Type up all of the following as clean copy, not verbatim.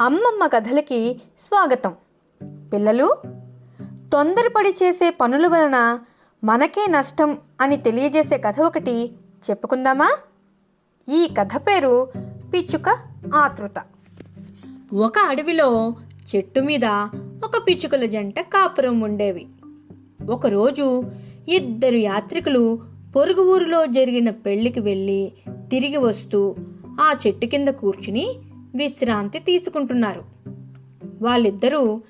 అమ్మమ్మ కథలకి స్వాగతం. పిల్లలు, తొందరపడి చేసే పనుల వలన మనకే నష్టం అని తెలియజేసే కథ ఒకటి చెప్పుకుందామా? ఈ కథ పేరు పిచ్చుక ఆతృత. ఒక అడవిలో చెట్టు మీద ఒక పిచ్చుకల జంట కాపురం ఉండేవి. ఒకరోజు ఇద్దరు యాత్రికులు పొరుగు ఊరిలో జరిగిన పెళ్లికి వెళ్ళి తిరిగి వస్తూ ఆ చెట్టు కింద కూర్చుని విశ్రాంతి తీసుకుంటున్నారు. వాళ్ళిద్దరూ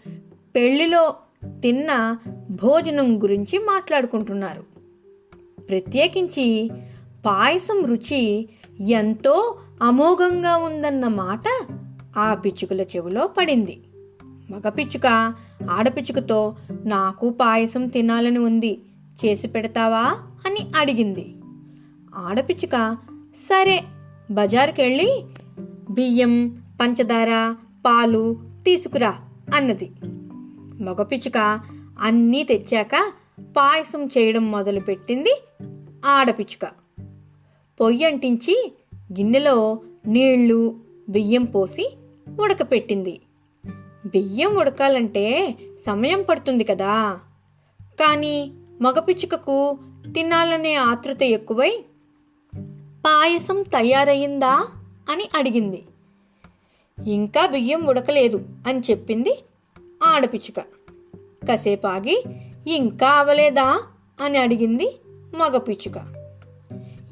పెళ్లిలో తిన్న భోజనం గురించి మాట్లాడుకుంటున్నారు. ప్రత్యేకించి పాయసం రుచి ఎంతో అమోఘంగా ఉందన్న మాట ఆ పిచ్చుకల చెవిలో పడింది. మగ పిచ్చుక ఆడపిచ్చుకతో నాకు పాయసం తినాలని ఉంది, చేసి పెడతావా అని అడిగింది. ఆడపిచ్చుక సరే బజారుకెళ్ళి బియ్యం, పంచదార, పాలు తీసుకురా అన్నది. మగపిచ్చుక అన్నీ తెచ్చాక పాయసం చేయడం మొదలుపెట్టింది ఆడపిచ్చుక. పొయ్యి అంటించి గిన్నెలో నీళ్లు, బియ్యం పోసి ఉడకపెట్టింది. బియ్యం ఉడకాలంటే సమయం పడుతుంది కదా. కానీ మగపిచ్చుకకు తినాలనే ఆతృత ఎక్కువై పాయసం తయారయ్యిందా అని అడిగింది. ఇంకా బియ్యం ఉడకలేదు అని చెప్పింది ఆడపిచ్చుక. కాసేపు ఆగి ఇంకా అవలేదా అని అడిగింది మగపిచ్చుక.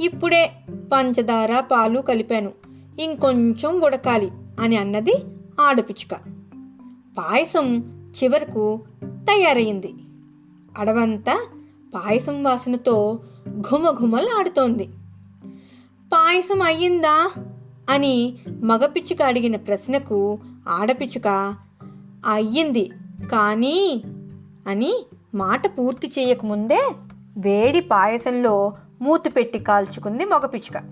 ఇప్పుడే పంచదార, పాలు కలిపాను, ఇంకొంచెం ఉడకాలి అని అన్నది ఆడపిచ్చుక. పాయసం చివరకు తయారయ్యింది. అడవంతా పాయసం వాసనతో ఘుమఘుమలాడుతోంది. పాయసం అయ్యిందా అని మగపిచ్చుక అడిగిన ప్రశ్నకు ఆడపిచ్చుక అయ్యింది కానీ అని మాట పూర్తి చేయకముందే వేడి పాయసంలో మూతి పెట్టి కాల్చుకుంది మగపిచ్చుక.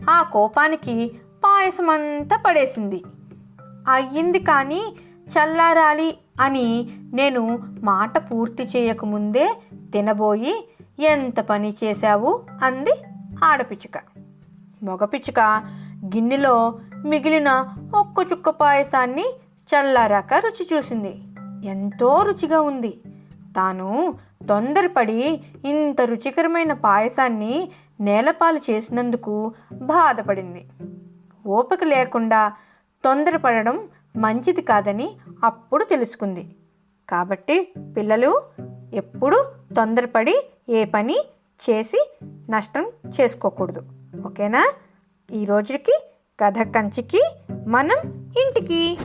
ఆ కోపానికి పాయసం అంతా పడేసింది. అయ్యింది కానీ చల్లారాలి అని నేను మాట పూర్తి చేయకముందే తినబోయి ఎంత పని చేశావు అంది ఆడపిచ్చుక. మగపిచ్చుక గిన్నెలో మిగిలిన ఒక్క చుక్క పాయసాన్ని చల్లారాక రుచి చూసింది. ఎంతో రుచిగా ఉంది. తాను తొందరపడి ఇంత రుచికరమైన పాయసాన్ని నేలపాలు చేసినందుకు బాధపడింది. ఓపిక లేకుండా తొందరపడడం మంచిది కాదని అప్పుడు తెలుసుకుంది. కాబట్టి పిల్లలు ఎప్పుడూ తొందరపడి ఏ పని చేసి నష్టం చేసుకోకూడదు. ఓకేనా? ఈ రోజుకి కథ కంచికి మనం ఇంటికి.